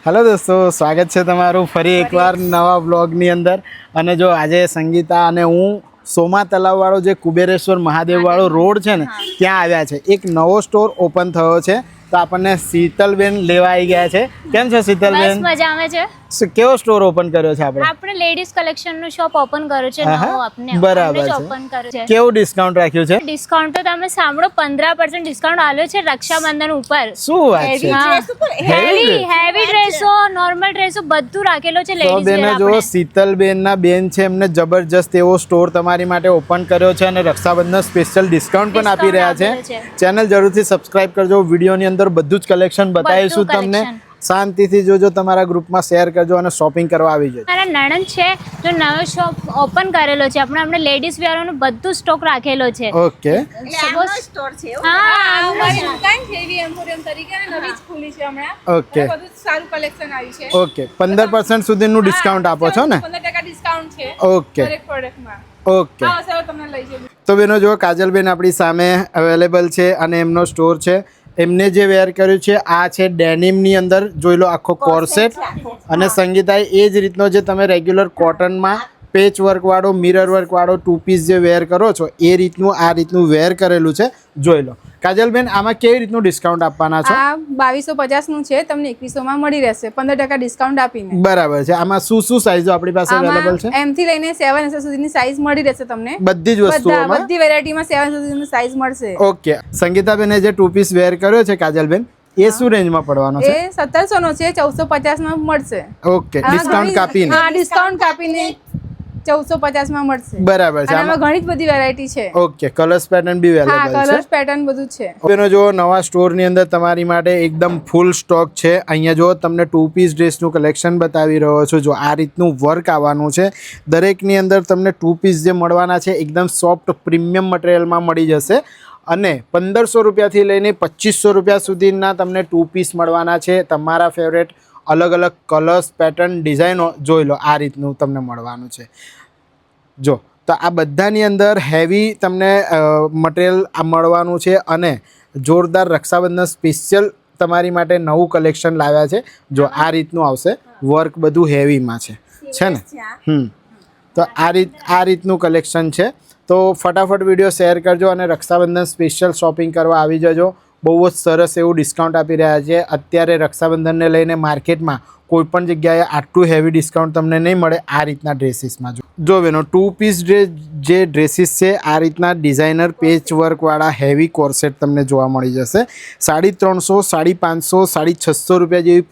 Hello દોસ્તો, સ્વાગત છે તમારું ફરી એકવાર નવા બ્લોગની અંદર. અને જો આજે સંગીતા અને હું સોમા તલાવવાળો જે કુબેરેશ્વર મહાદેવવાળો રોડ છે ને ત્યાં આવ્યા છે. એક નવો સ્ટોર ઓપન થયો છે તો આપણને શીતલબેન લેવા આવી ગયા છે. કેમ છે શીતલબેન? મજા આવે છે. કેવો સ્ટોર ઓપન કર્યો છે આપણે? આપણે લેડીઝ કલેક્શન નું શોપ ઓપન કર્યું છે નવો આપને. બરાબર છે. ઓપન કર્યું છે. કેવું ડિસ્કાઉન્ટ રાખ્યું છે? ડિસ્કાઉન્ટ તો તમે સાંભળો 15% ડિસ્કાઉન્ટ આલ્યો છે રક્ષાબંધન ઉપર. શું વાત છે? હેવી ડ્રેસો, નોર્મલ ડ્રેસો બધું રાખેલો છે તો લેડીઝ બેનો જો શીતલબેન ના બેન છે, એમને જબરજસ્ત એવો સ્ટોર તમારી માટે ઓપન કર્યો છે અને રક્ષાબંધન સ્પેશિયલ ડિસ્કાઉન્ટ પણ આપી રહ્યા છે. ચેનલ જરૂરથી સબસ્ક્રાઇબ કરજો. વિડીયોની અંદર બધું જ કલેક્શન બતાવીશું તમને. શાંતિથી જોજો, તમારા ગ્રુપમાં શેર કરજો અને શોપિંગ કરવા આવી જજો. મારા નણંદ છે જો નવો શોપ ઓપન કરેલો છે. આપણે લેડીઝ વેરનું બધું સ્ટોક રાખેલો છે. ઓકે, સ્ટોર છે. હા, અમારી દુકાન છે એવી એમ્પોરિયમ તરીકે નવી જ ખુલી છે હમણાં. ઓકે, બધું સારું કલેક્શન આવ્યું છે. ઓકે. 15% સુધીનું ડિસ્કાઉન્ટ આપો છો ને? 15% ડિસ્કાઉન્ટ છે ઓકે, દરેક પ્રોડક્ટમાં. ઓકે. આવો સર તમને લઈ જજો. તો બેનો જો કાજલબેન આપણી સામે અવેલેબલ છે અને એમનો સ્ટોર છે. એમને જે વેર કર્યું છે આ છે ડેનિમની અંદર, જોઈ લો આખો કોર્સેટ. અને સંગીતાએ એ જ રીતનો જે તમે રેગ્યુલર કોટનમાં પેચ વર્કવાળો, મિરર વર્કવાળો 2 પીસ જે વેર કરો છો એ રીતનું આ રીતનું વેર કરેલું છે. જોઈ લો કાજલબેન, આમાં કેવી રીતનું ડિસ્કાઉન્ટ આપવાના છો? આ 2250 નું છે, તમને 2100 માં મળી રહેશે 15% ડિસ્કાઉન્ટ આપીને. બરાબર છે. આમાં શું શું સાઈઝો આપણી પાસે અવેલેબલ છે? એમ થી લઈને 7 સુધીની સાઈઝ મળી રહેશે તમને. બધી જ વસ્તુઓમાં બધી વેરાયટીમાં 7 સુધીની સાઈઝ મળશે. ઓકે. સંગીતાબેને જે 2 પીસ વેર કર્યો છે કાજલબેન, એ શું રેન્જમાં પડવાનો છે? એ 1700 નો છે, 1450 માં મળશે. ઓકે, ડિસ્કાઉન્ટ કાપીને. હા, ડિસ્કાઉન્ટ કાપીને 1450 માં મળશે. બરાબર છે. આમાં ઘણી જ બધી વેરાયટી છે. ઓકે, કલર્સ પેટર્ન બી હા, અવેલેબલ છે. કલર્સ પેટર્ન બધું છે. બેનો જો નવા સ્ટોરની અંદર તમારી માટે એકદમ ફૂલ સ્ટોક છે. અહીંયા જો તમને 2 પીસ ડ્રેસનું કલેક્શન બતાવી રહ્યો છું. જો આ રીતનું વર્ક આવવાનું છે. દરેકની અંદર તમને 2 પીસ જે મળવાના છે એકદમ સોફ્ટ પ્રીમિયમ મટીરિયલમાં મળી જશે. અને 1500 રૂપિયાથી લઈને 2500 રૂપિયા સુધીના તમને 2 પીસ મળવાના છે. તમારા ફેવરેટ અલગ અલગ કલર્સ, પેટર્ન, ડિઝાઇનો જોઈ લો આ રીતનું તમને મળવાનું છે. જો તો આ બધાની અંદર હેવી તમને મટીરિયલ મળવાનું છે અને જોરદાર રક્ષાબંધન સ્પેશિયલ તમારી માટે નવું કલેક્શન લાવ્યા છે. જો આ રીતનું આવશે, વર્ક બધું હેવીમાં છે ને? તો આ રીતનું કલેક્શન છે. તો ફટાફટ વિડીયો શેર કરજો અને રક્ષાબંધન સ્પેશિયલ શોપિંગ કરવા આવી જજો. બહુ જ સરસ એવું ડિસ્કાઉન્ટ આપી રહ્યા છે. અત્યારે રક્ષાબંધનને લઈને માર્કેટમાં કોઈ પણ જગ્યાએ આટલું હેવી ડિસ્કાઉન્ટ તમને નહીં મળે આ રીતના ડ્રેસીસમાં. જો બેનો 2 પીસ જે ડ્રેસીસ છે આ રીતના ડિઝાઇનર પેચ વર્કવાળા હેવી કોર્સેટ તમને જોવા મળી જશે. 350, 550, 650 રૂપિયા જેવી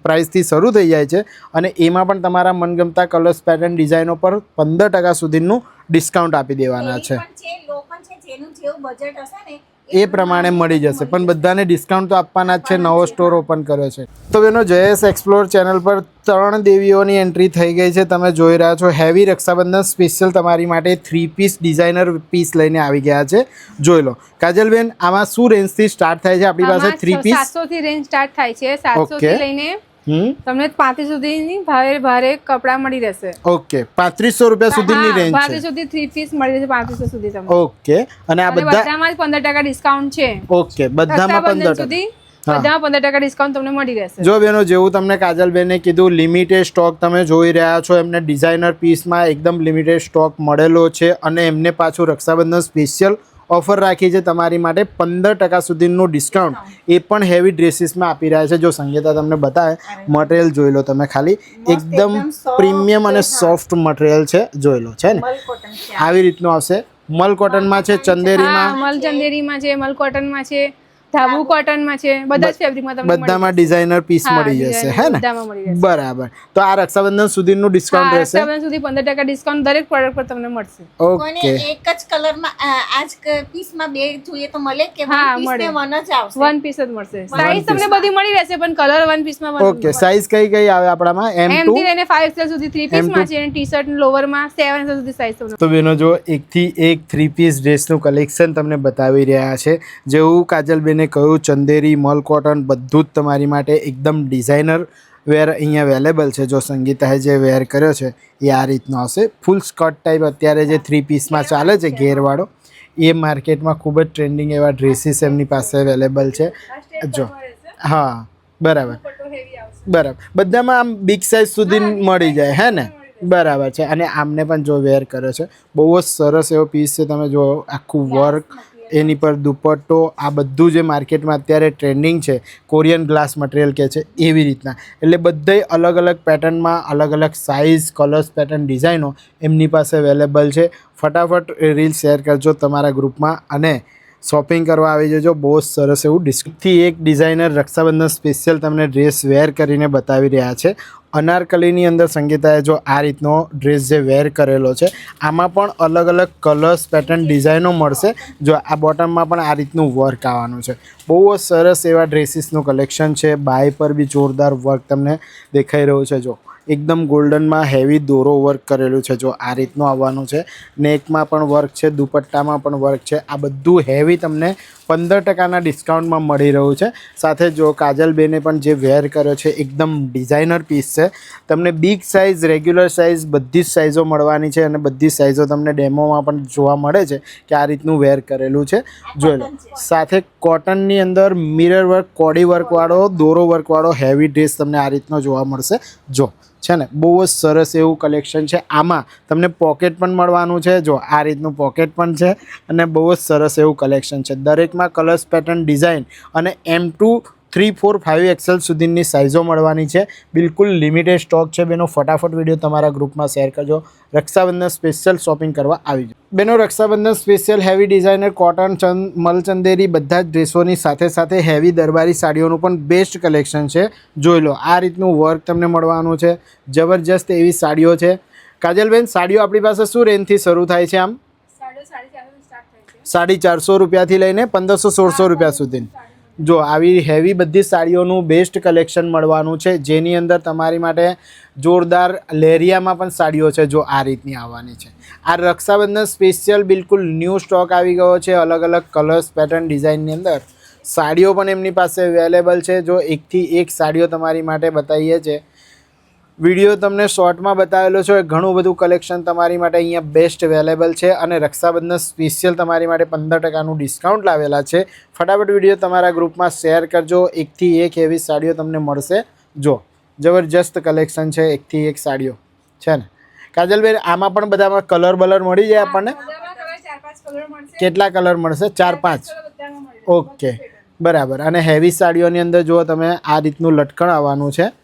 પ્રાઇસથી શરૂ થઈ જાય છે. અને એમાં પણ તમારા મનગમતા કલર્સ, પેટર્ન, ડિઝાઇનો પર 15% સુધીનું ડિસ્કાઉન્ટ આપી દેવાના છે. એ પ્રમાણે મળી જશે, પણ બધાને ડિસ્કાઉન્ટ તો આપવાના જ છે. નવો સ્ટોર ઓપન કર્યો છે. તો એનો જયેશ એક્સપ્લોર ચેનલ પર 3 દેવીઓની એન્ટ્રી થઈ ગઈ છે. તમે જોઈ રહ્યા છો હેવી રક્ષાબંધન સ્પેશિયલ તમારી માટે 3 પીસ ડિઝાઇનર પીસ લઈને આવી ગયા છે. જોઈ લો કાજલબેન, આમાં શું રેન્જથી સ્ટાર્ટ થાય છે આપણી પાસે 3 પીસ? 700 થી રેન્જ સ્ટાર્ટ થાય છે. 700 થી લઈને તમને 35 સુધીની ભારે કપડા મળી રહેશે. ઓકે, 3500 રૂપિયા સુધીની રેન્જ છે. 3500 સુધી 3 પીસ મળી રહેશે 3500 સુધી તમને. ઓકે. અને આ બધામાં 15% ડિસ્કાઉન્ટ છે. ઓકે, બધામાં 15% સુધી બધામાં 15% ડિસ્કાઉન્ટ તમને મળી રહેશે. જો બેનો, જેવું તમને કાજલબેને કીધું, લિમિટેડ સ્ટોક તમે જોઈ રહ્યા છો. એમને ડિઝાઇનર પીસમાં એકદમ લિમિટેડ સ્ટોક મળેલો છે અને એમને પાછું રક્ષાબંધન સ્પેશિયલ ઓફર રાખી છે તમારી માટે 15% સુધીનું ડિસ્કાઉન્ટ, એ પણ હેવી ડ્રેસીસમાં આપી રહ્યા છે. જો સંગીતા તમને બતાવે, મટીરિયલ જોઈ લો તમે ખાલી, એકદમ પ્રીમિયમ અને સોફ્ટ મટીરિયલ છે. જોઈ લો, છે ને આવી રીતનું આવશે. મલ કોટનમાં છે, ચંદેરીમાં, મલ ચંદેરીમાં છે, મલ કોટનમાં છે, ધાબુ કોટનમાં છે, બધા જ ફેબ્રિકમાં તમને બધામાં ડિઝાઇનર પીસ મળી જશે. હે ને? બરાબર. તો આ રક્ષાબંધન સુધીનું ડિસ્કાઉન્ટ રહેશે. રક્ષાબંધન સુધી 15% ડિસ્કાઉન્ટ દરેક પ્રોડક્ટ પર તમને મળશે. ઓકે. એક જ કલરમાં આ જ પીસમાં બે જોઈએ તો મળે કે વન જ આવશે? વન પીસ જ મળશે. સાઈઝ તમને બધી મળી રહેશે, પણ કલર વન પીસમાં ઓકે. સાઈઝ કઈ આવે આપણામાં? M થી લઈને 5XL સુધી 3 પીસમાં છે અને ટી-શર્ટ લોવરમાં 7XL સુધી સાઈઝ તમને. તો બેનો જો એકથી એક 3 પીસ ડ્રેસનું કલેક્શન તમને બતાવી રહ્યા છે. જેવું કાજલબેન કહ્યું, ચંદેરી, મલ કોટન બધું જ તમારી માટે એકદમ ડિઝાઇનર વેર અહીંયા અવેલેબલ છે. જો સંગીતાએ જે વેર કર્યો છે એ આ રીતનો આવશે. ફૂલ સ્કર્ટ ટાઈપ અત્યારે જે 3 પીસમાં ચાલે છે ઘેરવાળો, એ માર્કેટમાં ખૂબ જ ટ્રેન્ડિંગ એવા ડ્રેસીસ એમની પાસે અવેલેબલ છે. જો હા, બરાબર. બરાબર, બધામાં આમ બિગ સાઇઝ સુધી મળી જાય હે ને? બરાબર છે. અને આમને પણ જો વેર કર્યો છે, બહુ જ સરસ એવો પીસ છે. તમે જો આખું વર્ક, એની પર દુપટ્ટો, આ બધું જે માર્કેટમાં અત્યારે ટ્રેન્ડિંગ છે, કોરિયન ગ્લાસ મટીરિયલ કહે છે એવી રીતના. એટલે બધાય અલગ અલગ પેટર્નમાં, અલગ અલગ સાઇઝ, કલર્સ, પેટર્ન, ડિઝાઇનો એમની પાસે અવેલેબલ છે. ફટાફટ રીલ શેર કરજો તમારા ગ્રુપમાં અને શોપિંગ કરવા આવી જજો. બહુ જ સરસ એવું ડિસ્કાઉન્ટથી એક ડિઝાઇનર રક્ષાબંધન સ્પેશિયલ તમને ડ્રેસ વેર કરીને બતાવી રહ્યા છે. અનારકલીની અંદર સંગીતાએ જો આ રીતનો ડ્રેસ જે વેર કરેલો છે, આમાં પણ અલગ અલગ કલર્સ, પેટર્ન, ડિઝાઇનો મળશે. જો આ બોટમમાં પણ આ રીતનું વર્ક આવવાનું છે. બહુ જ સરસ એવા ડ્રેસીસનું કલેક્શન છે. બાય પર બી જોરદાર વર્ક તમને દેખાઈ રહ્યું છે. જો એકદમ ગોલ્ડનમાં હેવી દોરો વર્ક કરેલું છે. જો આ રીતનું આવવાનું છે. નેકમાં પણ વર્ક છે, દુપટ્ટામાં પણ વર્ક છે. આ બધું હેવી તમને 15% ડિસ્કાઉન્ટમાં મળી રહ્યું છે. સાથે જો કાજલબેને પણ જે વેર કર્યો છે, એકદમ ડિઝાઇનર પીસ છે. તમને બિગ સાઇઝ, રેગ્યુલર સાઇઝ બધી જ સાઇઝો મળવાની છે અને બધી સાઇઝો તમને ડેમોમાં પણ જોવા મળે છે કે આ રીતનું વેર કરેલું છે. જોઈ લો. સાથે કોટનની અંદર મિરર વર્ક, કોડી વર્કવાળો, દોરો વર્કવાળો હેવી ડ્રેસ તમને આ રીતનો જોવા મળશે. જો છે ને, બહુ જ સરસ એવું કલેક્શન છે. આમાં તમને પોકેટ પણ મળવાનું છે. જો આ રીતનું પોકેટ પણ છે અને બહુ જ સરસ એવું કલેક્શન છે. દરેકમાં કલર્સ, પેટર્ન, ડિઝાઇન અને M2, 3, 4, 5XL સુધીની સાઇઝો મળવાની છે. બિલકુલ લિમિટેડ સ્ટોક છે. બેનો ફટાફટ વિડીયો તમારા ગ્રુપમાં શેર કરજો. રક્ષાબંધન સ્પેશિયલ શોપિંગ કરવા આવી જાઓ. બેનો Rakshabandhan special heavy designer cotton, મલચંદેરી બધા જ ડ્રેસોની સાથે સાથે હેવી દરબારી સાડીઓનું પણ બેસ્ટ કલેક્શન છે. જોઈ લો, આ રીતનું વર્ક તમને મળવાનું છે. જબરજસ્ત એવી સાડીઓ છે. કાજલબેન, સાડીઓ આપણી પાસે શું રેન્જથી શરૂ થાય છે? આમ 450 રૂપિયાથી લઈને 1500-1600 રૂપિયા સુધી. જો આવી હેવી બધી સાડીઓનું બેસ્ટ કલેક્શન મળવાનું છે, જેની અંદર તમારી માટે જોરદાર લેરિયામાં પણ સાડીઓ છે. જો આ રીતની આવવાની છે. આ રક્ષાબંધન સ્પેશિયલ બિલકુલ ન્યૂ સ્ટોક આવી ગયો છે. અલગ અલગ કલર્સ, પેટર્ન, ડિઝાઇનની અંદર સાડીઓ પણ એમની પાસે અવેલેબલ છે. જો એકથી એક સાડીઓ તમારી માટે બતાવીએ છીએ. વિડીયો તમને શોર્ટમાં બતાવેલો છે. ઘણું બધું કલેક્શન તમારી માટે અહીંયા બેસ્ટ અવેલેબલ છે અને રક્ષાબંધન સ્પેશિયલ તમારી માટે 15%નું ડિસ્કાઉન્ટ લાવેલા છે. ફટાફટ વિડીયો તમારા ગ્રુપમાં શેર કરજો. એકથી એક એવી સાડીઓ તમને મળશે. જો જબરજસ્ત કલેક્શન છે. એકથી એક સાડીઓ છે ને. કાજલબેન, આમાં પણ બધામાં કલર બલર મળી જાય આપણને? કેટલા કલર મળશે? 4-5? ઓકે, બરાબર. અને હેવી સાડીઓની અંદર જો તમે આ રીતનું લટકણ આવવાનું છે.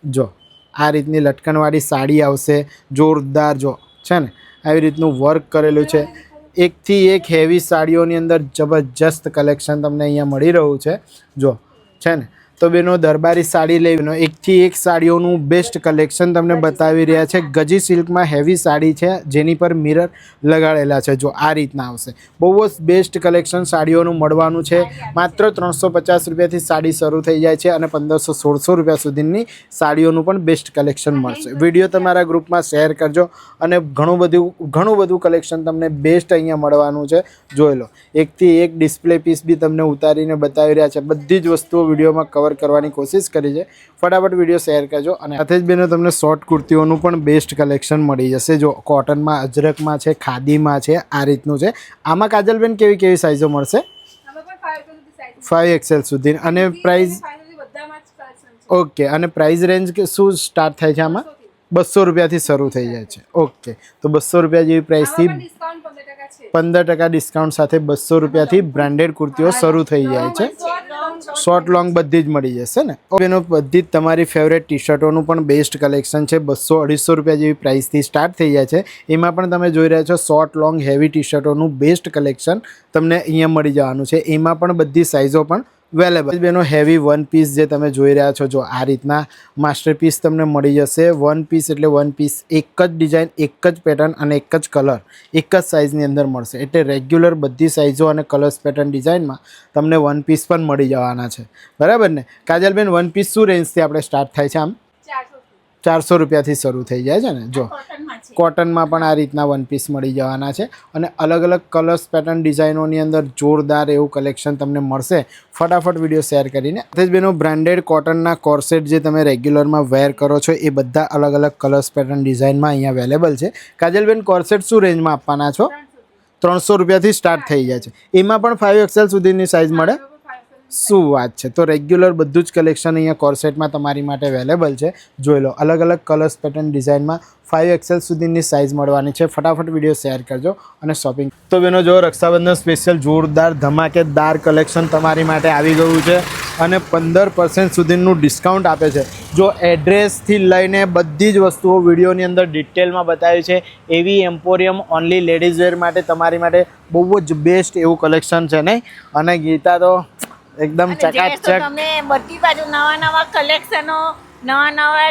જો આ રીતની લટકણવાળી સાડી આવશે. જોરદાર જો છે ને, આવી રીતનું વર્ક કરેલું છે. એકથી એક હેવી સાડીઓની અંદર જબરજસ્ત કલેક્શન તમને અહીંયા મળી રહ્યું છે. જો છે ને, તો બેનો દરબારી સાડી લેવીનો એકથી એક સાડીઓનું બેસ્ટ કલેક્શન તમને બતાવી રહ્યા છે. ગજી સિલ્કમાં હેવી સાડી છે, જેની પર મિરર લગાડેલા છે. જો આ રીતના આવશે. બહુ જ બેસ્ટ કલેક્શન સાડીઓનું મળવાનું છે. માત્ર 350 રૂપિયાથી સાડી શરૂ થઈ જાય છે અને 1500-1600 રૂપિયા સુધીની સાડીઓનું પણ બેસ્ટ કલેક્શન મળશે. વિડીયો તમારા ગ્રુપમાં શેર કરજો અને ઘણું બધું કલેક્શન તમને બેસ્ટ અહીંયા મળવાનું છે. જોઈ લો, એકથી એક ડિસ્પ્લે પીસ બી તમને ઉતારીને બતાવી રહ્યા છે. બધી જ વસ્તુઓ વિડીયોમાં કવર કરવાની કોશિશ કરી છે. ફટાફટ વિડીયો શેર કરજો. અને સાથે જ બેનો તમને શોર્ટ કુર્તીઓનું પણ બેસ્ટ કલેક્શન મળી જશે. જો કોટનમાં, અજરકમાં છે, ખાદીમાં છે, આ રીતનું છે. આમાં કાજલબેન કેવી સાઇઝો મળશે? 5XL સુધી. અને પ્રાઇસ? ઓકે. અને પ્રાઇસ રેન્જ શું સ્ટાર્ટ થાય છે આમાં? 200 રૂપિયાથી શરૂ થઈ જાય છે. ઓકે, તો 200 રૂપિયા જેવી પ્રાઇસથી 15% ડિસ્કાઉન્ટ સાથે 200 રૂપિયાથી બ્રાન્ડેડ કુર્તીઓ શરૂ થઈ જાય છે. શોર્ટ લોંગ બધી જ મળી જશે ને. એનો બધી જ તમારી ફેવરેટ ટી શર્ટોનું પણ બેસ્ટ કલેક્શન છે. 200-250 રૂપિયા જેવી પ્રાઇસથી સ્ટાર્ટ થઈ જાય છે. એમાં પણ તમે જોઈ રહ્યા છો શોર્ટ લોંગ હેવી ટી શર્ટોનું બેસ્ટ કલેક્શન તમને અહીંયા મળી જવાનું છે. એમાં પણ બધી સાઇઝો પણ અવેલેબલ. બેનો હેવી વન પીસ જે તમે જોઈ રહ્યા છો, જો આ રીતના માસ્ટરપીસ તમને મળી જશે. વન પીસ એટલે વન પીસ, એક જ ડિઝાઇન, એક જ પેટર્ન અને એક જ કલર, એક જ સાઇઝની અંદર મળશે. એટલે રેગ્યુલર બધી સાઇઝો અને કલર્સ, પેટર્ન, ડિઝાઇનમાં તમને વન પીસ પણ મળી જવાના છે. બરાબર ને કાજલબેન? વન પીસ શું રેન્જથી આપણે સ્ટાર્ટ થાય છે? આમ 400 રૂપિયાથી શરૂ થઈ જાય છે ને. જો કોટનમાં પણ આ રીતના વન પીસ મળી જવાના છે અને અલગ અલગ કલર્સ, પેટર્ન, ડિઝાઇનોની અંદર જોરદાર એવું કલેક્શન તમને મળશે. ફટાફટ વિડીયો શેર કરીને. સાથે જ બેનો બ્રાન્ડેડ કોટનના કોર્સેટ જે તમે રેગ્યુલરમાં વેર કરો છો, એ બધા અલગ અલગ કલર્સ, પેટર્ન, ડિઝાઇનમાં અહીંયા અવેલેબલ છે. કાજલબેન, કોર્સેટ શું રેન્જમાં આપવાના છો? 300 રૂપિયાથી સ્ટાર્ટ થઈ જાય છે. એમાં પણ 5XL સુધીની સાઇઝ મળે. શું વાત છે. તો રેગ્યુલર બધું જ કલેક્શન અહીંયા કોર્સેટમાં તમારી માટે અવેલેબલ છે. જોઈ લો, અલગ અલગ કલર્સ પેટર્ન ડિઝાઇનમાં 5XL સુધીની સાઇઝ મળવાની છે. ફટાફટ વિડીયો શેર કરજો અને શોપિંગ. તો બેનો જો, રક્ષાબંધન સ્પેશિયલ જોરદાર ધમાકેદાર કલેક્શન તમારી માટે આવી ગયું છે અને 15% સુધીનું ડિસ્કાઉન્ટ આપે છે. જો એડ્રેસથી લઈને બધી જ વસ્તુઓ વિડીયોની અંદર ડિટેલમાં બતાવી છે. એવી એમ્પોરિયમ ઓનલી લેડીઝ વેર માટે તમારી માટે બહુ જ બેસ્ટ એવું કલેક્શન છે નહીં. અને ગીતા તો એકદમ ચકાચક. તમે બધી બાજુ નવા કલેક્શનો, નવા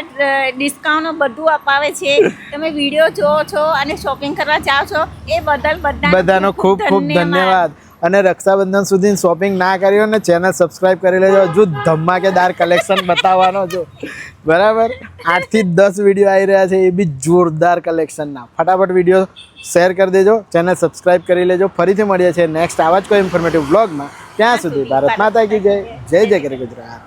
ડિસ્કાઉન્ટ બધું અપાવે છે. તમે વિડીયો જોવો છો અને શોપિંગ કરવા જાઓ છો એ બદલ બધાનો ખૂબ ખૂબ ધન્યવાદ. અને રક્ષાબંધન સુધી શોપિંગ ના કરી હોય ને, ચેનલ સબસ્ક્રાઇબ કરી લેજો. હજુ ધમાકેદાર કલેક્શન બતાવવાનો છો, બરાબર. 8 થી 10 વિડીયો આવી રહ્યા છે, એ બી જોરદાર કલેક્શનના. ફટાફટ વિડીયો શેર કરી દેજો, ચેનલ સબસ્ક્રાઇબ કરી લેજો. ફરીથી મળીએ છીએ નેક્સ્ટ આવા જ કોઈ ઇન્ફોર્મેટિવ બ્લોગમાં. ત્યાં સુધી ભારત માતા કી જય. જય જય કરે ગુજરાત.